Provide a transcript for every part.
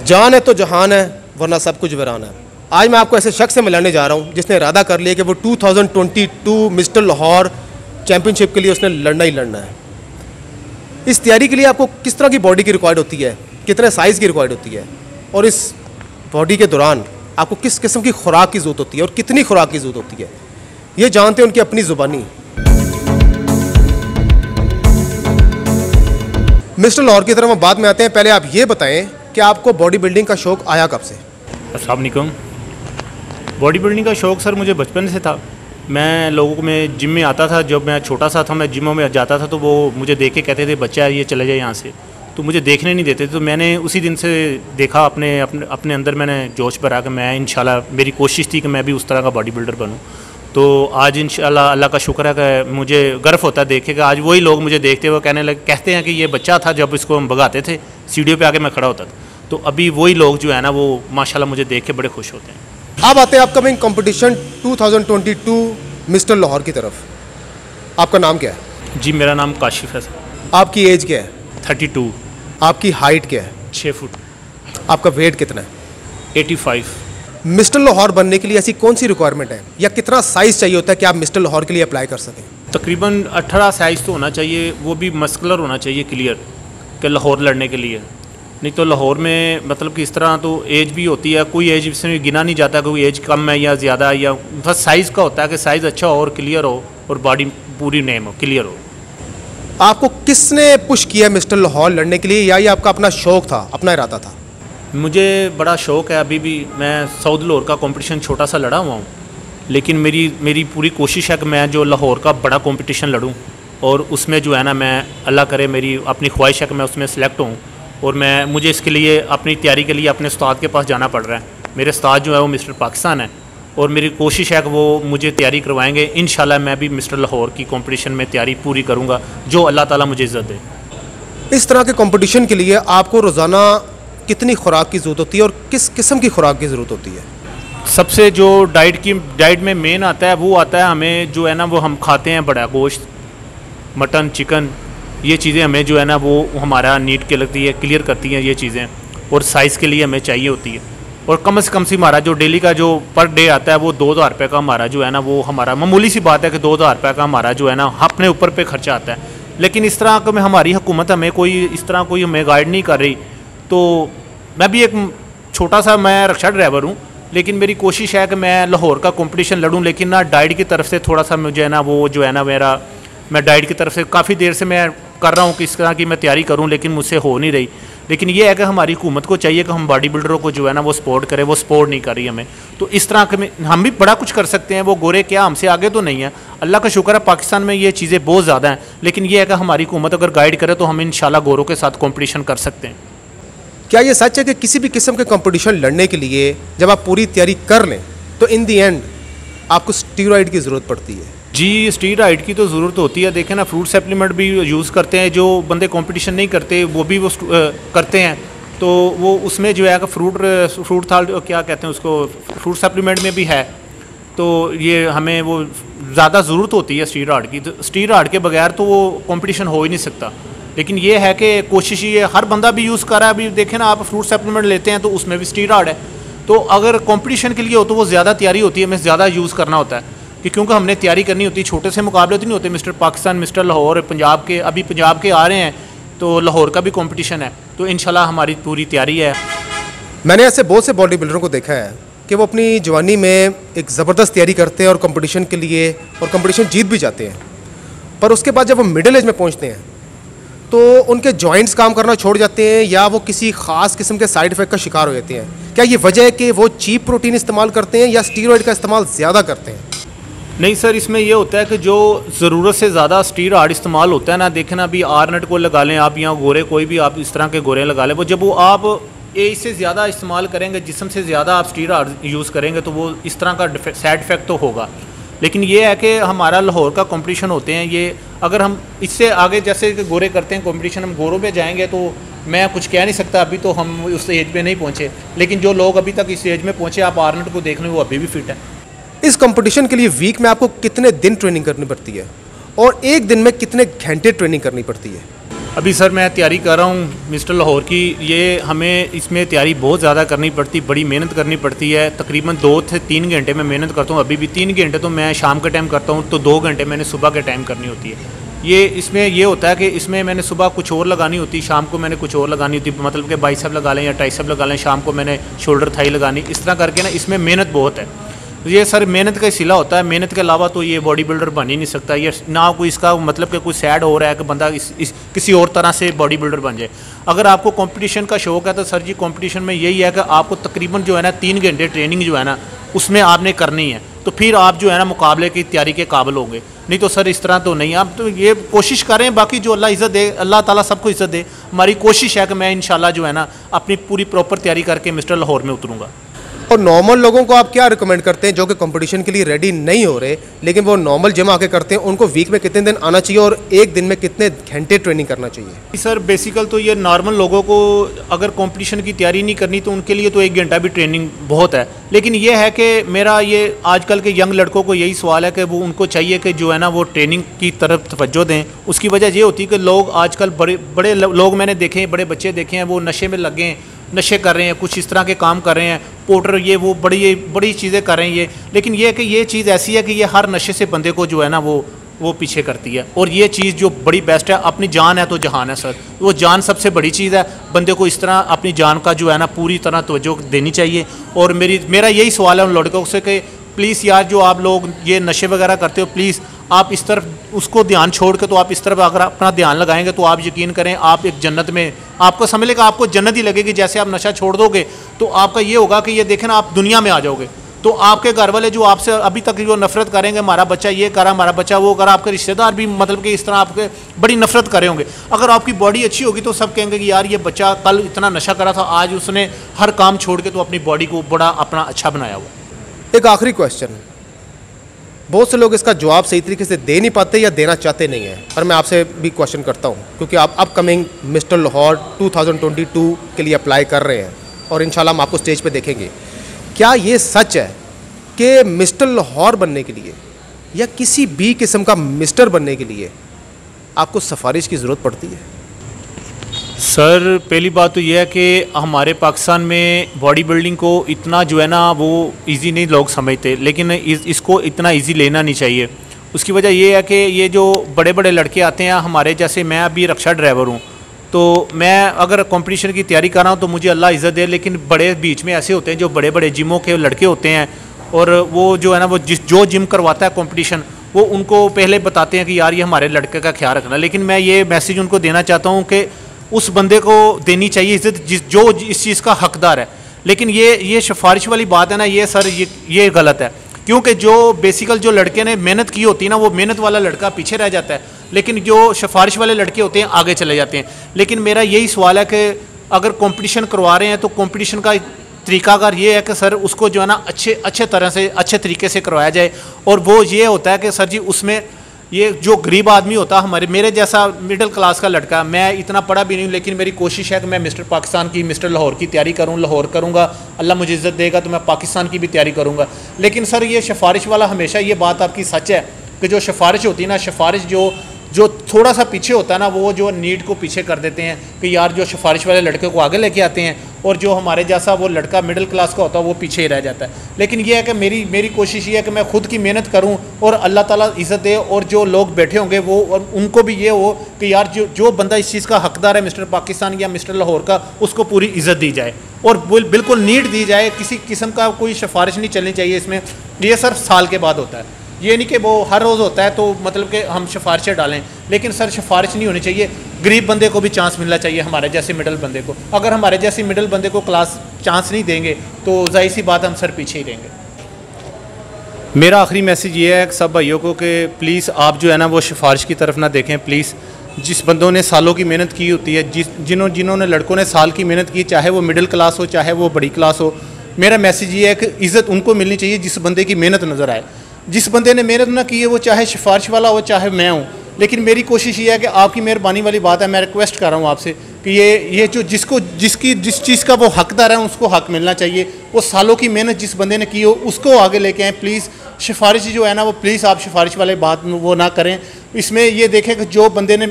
जान है तो जहान है, वरना सब कुछ वीरान है। आज मैं आपको ऐसे शख्स से मिलाने जा रहा हूँ जिसने इरादा कर लिया कि वो 2022 मिस्टर लाहौर चैम्पियनशिप के लिए उसने लड़ना ही लड़ना है। इस तैयारी के लिए आपको किस तरह की बॉडी की रिक्वायर्ड होती है, कितने साइज़ की रिक्वायर्ड होती है, और इस बॉडी के दौरान आपको किस किस्म की खुराक की ज़रूरत होती है और कितनी खुराक की ज़रूरत होती है, ये जानते हैं उनकी अपनी ज़ुबानी। मिस्टर लाहौर की तरफ हम बाद में आते हैं। पहले आप ये बताएं कि आपको बॉडी बिल्डिंग का शौक़ आया कब से? अस्सलाम वालेकुम। बॉडी बिल्डिंग का शौक़ सर मुझे बचपन से था। मैं लोगों में जिम में आता था, जब मैं छोटा सा था मैं जिमों में जाता था तो वो मुझे देख के कहते थे बच्चा ये चले जाए यहाँ से, तो मुझे देखने नहीं देते। तो मैंने उसी दिन से देखा, अपने अंदर मैंने जोश भरा कि मैं इंशाल्लाह, मेरी कोशिश थी कि मैं भी उस तरह का बॉडी बिल्डर बनूँ। तो आज इंशाल्लाह अल्लाह का शुक्र है कि मुझे गर्व होता है देखे कि आज वही लोग मुझे देखते हुए कहते हैं कि ये बच्चा था जब इसको हम भगाते थे, सीढ़ियों पे आके मैं खड़ा होता था। तो अभी वही लोग जो है ना वो माशाल्लाह मुझे देख के बड़े खुश होते हैं। अब आते हैं अपकमिंग कंपटीशन 2022 मिस्टर लाहौर की तरफ। आपका नाम क्या है? जी मेरा नाम काशिफ है सर। आपकी एज क्या है? 32। आपकी हाइट क्या है? 6 फुट। आपका वेट कितना है? 85। मिस्टर लाहौर बनने के लिए ऐसी कौन सी रिक्वायरमेंट है या कितना साइज़ चाहिए होता है कि आप मिस्टर लाहौर के लिए अप्लाई कर सकें? तकरीबन 18 साइज़ तो होना चाहिए, वो भी मस्कुलर होना चाहिए, क्लियर, कि लाहौर लड़ने के लिए। नहीं तो लाहौर में मतलब कि इस तरह तो एज भी होती है, कोई एज इसमें गिना नहीं जाता, कोई एज कम है या ज़्यादा, या बस साइज़ का होता है कि साइज़ अच्छा हो और क्लियर हो और बॉडी पूरी नेम हो, क्लियर हो। आपको किसने पुश किया मिस्टर लाहौर लड़ने के लिए, या ये आपका अपना शौक़ था, अपना इरादा था? मुझे बड़ा शौक़ है, अभी भी मैं साउथ लाहौर का कंपटीशन छोटा सा लड़ा हुआ हूँ, लेकिन मेरी पूरी कोशिश है कि मैं जो लाहौर का बड़ा कंपटीशन लड़ूँ और उसमें जो है ना, मैं अल्लाह करे, मेरी अपनी ख्वाहिश है कि मैं उसमें सेलेक्ट हूँ। और मुझे इसके लिए अपनी तैयारी के लिए अपने उस्ताद के पास जाना पड़ रहा है। मेरे उस्ताद जो है वो मिस्टर पाकिस्तान है और मेरी कोशिश है कि वो मुझे तैयारी करवाएंगे। इंशाल्लाह मैं भी मिस्टर लाहौर की कंपटीशन में तैयारी पूरी करूँगा, जो अल्लाह ताला मुझे इज़्ज़त दे। इस तरह के कंपटीशन के लिए आपको रोज़ाना कितनी खुराक की ज़रूरत होती है और किस किस्म की खुराक की ज़रूरत होती है? सबसे जो डाइट में मेन आता है वो आता है हमें जो है ना, वो हम खाते हैं बड़ा गोश्त, मटन, चिकन, ये चीज़ें हमें जो है ना वो हमारा नीट के लगती है, क्लियर करती हैं ये चीज़ें, और साइज़ के लिए हमें चाहिए होती है। और कम से कम से हमारा जो डेली का जो पर डे आता है वो 2000 रुपये का हमारा जो है ना, वो हमारा मामूली सी बात है कि 2000 रुपये का हमारा जो है ना अपने ऊपर पे खर्चा आता है। लेकिन इस तरह का हमारी हुकूमत हमें कोई हमें गाइड नहीं कर रही। तो मैं भी एक छोटा सा मैं रिक्शा ड्राइवर हूँ, लेकिन मेरी कोशिश है कि मैं लाहौर का कंपटीशन लड़ूँ, लेकिन ना डाइट की तरफ से थोड़ा सा मुझे ना वो जो है ना मैं डाइट की तरफ से काफ़ी देर से मैं कर रहा हूँ कि इस तरह की मैं तैयारी करूँ, लेकिन मुझसे हो नहीं रही। लेकिन ये है कि हमारी हुकूमत को चाहिए कि हम बॉडी बिल्डरों को जो है ना वो सपोर्ट करें, वो सपोर्ट नहीं कर रही हमें। तो इस तरह के हम भी बड़ा कुछ कर सकते हैं, वो गोरे क्या हमसे आगे तो नहीं है। अल्लाह का शुक्र है पाकिस्तान में ये चीज़ें बहुत ज़्यादा हैं, लेकिन ये है कि हमारी हुकूमत अगर गाइड करे तो हम इंशाल्लाह गोरों के साथ कॉम्पिटिशन कर सकते हैं। क्या ये सच है कि किसी भी किस्म के कंपटीशन लड़ने के लिए जब आप पूरी तैयारी कर लें तो इन दी एंड आपको स्टीरॉइड की ज़रूरत पड़ती है? जी स्टीरॉइड की तो ज़रूरत होती है। देखें ना, फ्रूट सप्लीमेंट भी यूज़ करते हैं, जो बंदे कंपटीशन नहीं करते वो भी वो करते हैं। तो वो उसमें जो है कि फ्रूट थाल क्या कहते हैं उसको, फ्रूट सप्लीमेंट में भी है। तो ये हमें वो ज़्यादा ज़रूरत होती है स्टीरॉइड की। तो स्टीरॉइड के बगैर तो वो कंपटीशन हो ही नहीं सकता। लेकिन ये है कि कोशिश ये हर बंदा भी यूज़ कर रहा है। अभी देखें ना, आप फ्रूट सप्लीमेंट लेते हैं तो उसमें भी स्टीरॉइड है। तो अगर कंपटीशन के लिए हो तो वो ज़्यादा तैयारी होती है, हमें ज़्यादा यूज़ करना होता है कि क्योंकि हमने तैयारी करनी होती है। छोटे से मुकाबले तो नहीं होते। मिस्टर पाकिस्तान, मिस्टर लाहौर, पंजाब के अभी पंजाब के आ रहे हैं, तो लाहौर का भी कंपटीशन है। तो इंशाल्लाह हमारी पूरी तैयारी है। मैंने ऐसे बहुत से बॉडी बिल्डरों को देखा है कि वो अपनी जवानी में एक ज़बरदस्त तैयारी करते हैं और कंपटीशन के लिए, और कंपटीशन जीत भी जाते हैं, पर उसके बाद जब वो मिडिल एज में पहुँचते हैं तो उनके जॉइंट्स काम करना छोड़ जाते हैं या वो किसी ख़ास किस्म के साइड इफ़ेक्ट का शिकार हो जाते हैं। क्या ये वजह है कि वो चीप प्रोटीन इस्तेमाल करते हैं या स्टीरॉइड का इस्तेमाल ज़्यादा करते हैं? नहीं सर, इसमें ये होता है कि जो ज़रूरत से ज़्यादा स्टीरॉइड इस्तेमाल होता है ना, देखें ना, अभी आर्नेट को लगा लें आप, या गोरे कोई भी आप इस तरह के गोरे लगा लें, वो जब वो आप इससे ज़्यादा इस्तेमाल करेंगे, जिस्म से ज़्यादा आप स्टीरॉइड यूज़ करेंगे तो वो इस तरह का साइड इफेक्ट तो होगा। लेकिन ये है कि हमारा लाहौर का कंपटीशन होते हैं, ये अगर हम इससे आगे जैसे कि गोरे करते हैं कंपटीशन, हम गोरों पे जाएंगे तो मैं कुछ कह नहीं सकता, अभी तो हम उस एज पे नहीं पहुँचे। लेकिन जो लोग अभी तक इस एज में पहुँचे, आप आर्नेट को देख लें, वो अभी भी फिट है। इस कंपटीशन के लिए वीक में आपको कितने दिन ट्रेनिंग करनी पड़ती है और एक दिन में कितने घंटे ट्रेनिंग करनी पड़ती है? अभी सर मैं तैयारी कर रहा हूँ मिस्टर लाहौर की। ये हमें इसमें तैयारी बहुत ज़्यादा करनी पड़ती, बड़ी मेहनत करनी पड़ती है। तकरीबन 2 से 3 घंटे मैं मेहनत करता हूँ। अभी भी 3 घंटे तो मैं शाम के टाइम करता हूँ, तो 2 घंटे मैंने सुबह के टाइम करनी होती है। ये इसमें ये होता है कि इसमें मैंने सुबह कुछ और लगानी होती, शाम को मैंने कुछ और लगानी होती, मतलब कि बाइसेप लगा लें या ट्राइसेप लगा लें, शाम को मैंने शोल्डर थाई लगानी। इस तरह करके ना इसमें मेहनत बहुत है। ये सर मेहनत का सिला होता है। मेहनत के अलावा तो ये बॉडी बिल्डर बन ही नहीं सकता। ये ना कोई इसका मतलब कि कोई सैड हो रहा है कि बंदा इस किसी और तरह से बॉडी बिल्डर बन जाए। अगर आपको कंपटीशन का शौक है तो सर जी कंपटीशन में यही है कि आपको तकरीबन जो है ना 3 घंटे ट्रेनिंग जो है ना उसमें आपने करनी है, तो फिर आप जो है ना मुकाबले की तैयारी के काबिल होंगे। नहीं तो सर इस तरह तो नहीं। आप तो ये कोशिश करें, बाकी जो अल्लाह इज़्ज़त दे, अल्लाह ताला सबको इज़्ज़त दे। हमारी कोशिश है कि मैं इंशाल्लाह जो है ना अपनी पूरी प्रॉपर तैयारी करके मिस्टर लाहौर में उतरूँगा। और नॉर्मल लोगों को आप क्या रिकमेंड करते हैं जो कि कंपटीशन के लिए रेडी नहीं हो रहे लेकिन वो नॉर्मल जिम आके करते हैं, उनको वीक में कितने दिन आना चाहिए और एक दिन में कितने घंटे ट्रेनिंग करना चाहिए? सर बेसिकल तो ये नॉर्मल लोगों को अगर कंपटीशन की तैयारी नहीं करनी तो उनके लिए तो 1 घंटा भी ट्रेनिंग बहुत है। लेकिन ये है कि मेरा ये आजकल के यंग लड़कों को यही सवाल है कि वो उनको चाहिए कि जो है ना वो ट्रेनिंग की तरफ तवज्जो दें। उसकी वजह ये होती है कि लोग आजकल बड़े लोग मैंने देखे हैं, बड़े बच्चे देखे हैं, वो नशे में लगे हैं, नशे कर रहे हैं, कुछ इस तरह के काम कर रहे हैं, पोर्टर ये वो बड़ी चीज़ें कर रहे हैं ये। लेकिन ये है कि ये चीज़ ऐसी है कि ये हर नशे से बंदे को जो है ना वो पीछे करती है। और ये चीज़ जो बड़ी बेस्ट है, अपनी जान है तो जहान है सर। वो जान सबसे बड़ी चीज़ है। बंदे को इस तरह अपनी जान का जो है ना पूरी तरह तवज्जो देनी चाहिए। और मेरा यही सवाल है उन लड़कों से कि प्लीज़ यार जो आप लोग ये नशे वगैरह करते हो, प्लीज़ आप इस तरफ उसको ध्यान छोड़ के तो आप इस तरफ अगर अपना ध्यान लगाएंगे तो आप यकीन करें आप एक जन्नत में, आपको समझ लेगा, आपको जन्नत ही लगेगी। जैसे आप नशा छोड़ दोगे तो आपका ये होगा कि ये देखें ना आप दुनिया में आ जाओगे। तो आपके घर वाले जो आपसे अभी तक जो नफरत करेंगे, हमारा बच्चा ये करा, हमारा बच्चा वो करा, आपके रिश्तेदार भी मतलब कि इस तरह आपके बड़ी नफरत करे होंगे। अगर आपकी बॉडी अच्छी होगी तो सब कहेंगे कि यार ये बच्चा कल इतना नशा करा था, आज उसने हर काम छोड़ के तो अपनी बॉडी को बड़ा अपना अच्छा बनाया हुआ। एक आखिरी क्वेश्चन, बहुत से लोग इसका जवाब सही तरीके से दे नहीं पाते या देना चाहते नहीं हैं, पर मैं आपसे भी क्वेश्चन करता हूं क्योंकि आप अपकमिंग मिस्टर लाहौर 2022 के लिए अप्लाई कर रहे हैं और इंशाल्लाह हम आपको स्टेज पे देखेंगे। क्या ये सच है कि मिस्टर लाहौर बनने के लिए या किसी भी किस्म का मिस्टर बनने के लिए आपको सिफारिश की ज़रूरत पड़ती है? सर पहली बात तो यह है कि हमारे पाकिस्तान में बॉडी बिल्डिंग को इतना जो है ना वो इजी नहीं लोग समझते, लेकिन इसको इतना इजी लेना नहीं चाहिए। उसकी वजह यह है कि ये जो बड़े बड़े लड़के आते हैं हमारे जैसे, मैं अभी रिक्शा ड्राइवर हूँ, तो मैं अगर कंपटीशन की तैयारी कर रहा हूँ तो मुझे अल्लाह इज़्ज़त दे, लेकिन बड़े बीच में ऐसे होते हैं जो बड़े बड़े जिमों के लड़के होते हैं और वो जो है ना वो जो जिम करवाता है कंपटीशन, वो उनको पहले बताते हैं कि यार ये हमारे लड़के का ख्याल रखना। लेकिन मैं ये मैसेज उनको देना चाहता हूँ कि उस बंदे को देनी चाहिए इज़्ज़त जो इस चीज़ का हकदार है। लेकिन ये सिफारिश वाली बात है ना, ये सर ये गलत है, क्योंकि जो बेसिकल जो लड़के ने मेहनत की होती है ना, वो मेहनत वाला लड़का पीछे रह जाता है, लेकिन जो सिफारिश वाले लड़के होते हैं आगे चले जाते हैं। लेकिन मेरा यही सवाल है कि अगर कंपटीशन करवा रहे हैं तो कंपटीशन का तरीकाकार ये है कि सर उसको जो है ना अच्छे तरह से अच्छे तरीके से करवाया जाए। और वो ये होता है कि सर जी उसमें ये जो गरीब आदमी होता है, मेरे जैसा मिडिल क्लास का लड़का, मैं इतना पढ़ा भी नहीं हूँ, लेकिन मेरी कोशिश है कि मैं मिस्टर पाकिस्तान की, मिस्टर लाहौर की तैयारी करूँ, लाहौर करूँगा, अल्लाह मुझे इज़्ज़त देगा तो मैं पाकिस्तान की भी तैयारी करूँगा। लेकिन सर ये सिफारिश वाला हमेशा ये बात आपकी सच है कि जो सिफारिश होती है ना, सिफारिश जो थोड़ा सा पीछे होता है ना, वो जो नीड को पीछे कर देते हैं कि यार जो सिफारिश वाले लड़के को आगे लेके आते हैं और जो हमारे जैसा वो लड़का मिडिल क्लास का होता है वो पीछे ही रह जाता है। लेकिन ये है कि मेरी कोशिश ये है कि मैं खुद की मेहनत करूं और अल्लाह ताला इज़्ज़त दे, और जो लोग बैठे होंगे वो और उनको भी ये हो कि यार जो बंदा इस चीज़ का हकदार है मिस्टर पाकिस्तान या मिस्टर लाहौर का, उसको पूरी इज़्ज़त दी जाए और बिल्कुल नीड दी जाए। किसी किस्म का कोई सिफारिश नहीं चलनी चाहिए इसमें। ये सर साल के बाद होता है, ये नहीं कि वो हर रोज़ होता है तो मतलब कि हम सिफारिशें डालें। लेकिन सर सिफारिश नहीं होनी चाहिए, गरीब बंदे को भी चांस मिलना चाहिए, हमारे जैसे मिडिल बंदे को। अगर हमारे जैसे मिडिल बंदे को क्लास चांस नहीं देंगे तो जाहिर सी बात हम सर पीछे ही रहेंगे। मेरा आखिरी मैसेज ये है सब भाइयों को कि प्लीज़ आप जो है ना वो सिफारिश की तरफ ना देखें। प्लीज़ जिस बंदों ने सालों की मेहनत की होती है, जिन्होंने लड़कों ने साल की मेहनत की, चाहे वो मिडिल क्लास हो चाहे वो बड़ी क्लास हो, मेरा मैसेज ये है कि इज़्ज़त उनको मिलनी चाहिए जिस बंदे की मेहनत नज़र आए। जिस बंदे ने मेहनत ना की है वो चाहे सिफारिश वाला हो चाहे मैं हूँ, लेकिन मेरी कोशिश ये है कि आपकी मेहरबानी वाली बात है, मैं रिक्वेस्ट कर रहा हूँ आपसे कि ये जो जिस चीज़ का वो हकदार है उसको हक मिलना चाहिए। वो सालों की मेहनत जिस बंदे ने की हो उसको आगे लेके आएँ। प्लीज़ सिफारिश जो है ना वो प्लीज़ आप सिफारिश वाले बात वो ना करें। इसमें ये देखें कि जो बंदे ने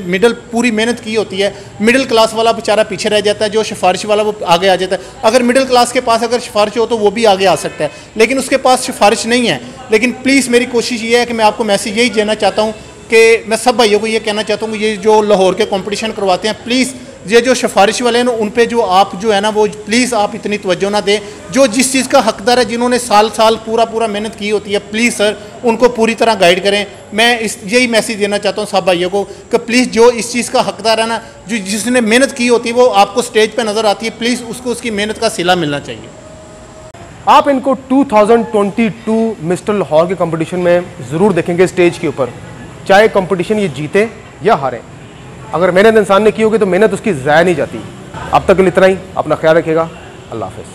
पूरी मेहनत की होती है, मिडिल क्लास वाला बेचारा पीछे रह जाता है, जो सिफारिश वाला वो आगे आ जाता है। अगर मिडिल क्लास के पास अगर सिफारिश हो तो वो भी आगे आ सकता है, लेकिन उसके पास सिफारिश नहीं है। लेकिन प्लीज़ मेरी कोशिश ये है कि मैं आपको मैसेज यही देना चाहता हूँ कि मैं सब भाइयों को ये कहना चाहता हूँ कि ये जो लाहौर के कंपटीशन करवाते हैं, प्लीज़ ये जो सिफारिश वाले हैं उन पे जो आप जो है ना वो प्लीज़ आप इतनी तवज्जो ना दें। जो जिस चीज़ का हकदार है, जिन्होंने साल साल पूरा मेहनत की होती है, प्लीज़ सर उनको पूरी तरह गाइड करें। मैं यही मैसेज देना चाहता हूँ सब भाइयों को कि प्लीज़ जो इस चीज़ का हकदार है ना, जो जिसने मेहनत की होती है वो आपको स्टेज पर नज़र आती है, प्लीज़ उसको उसकी मेहनत का सिला मिलना चाहिए। आप इनको 2022 मिस्टर लाहौर के कंपटीशन में ज़रूर देखेंगे स्टेज के ऊपर, चाहे कंपटीशन ये जीते या हारे। अगर मेहनत इंसान ने की होगी तो मेहनत उसकी ज़ाया नहीं जाती। अब तक के लिए इतना ही, अपना ख्याल रखिएगा। अल्लाह हाफ़िज़।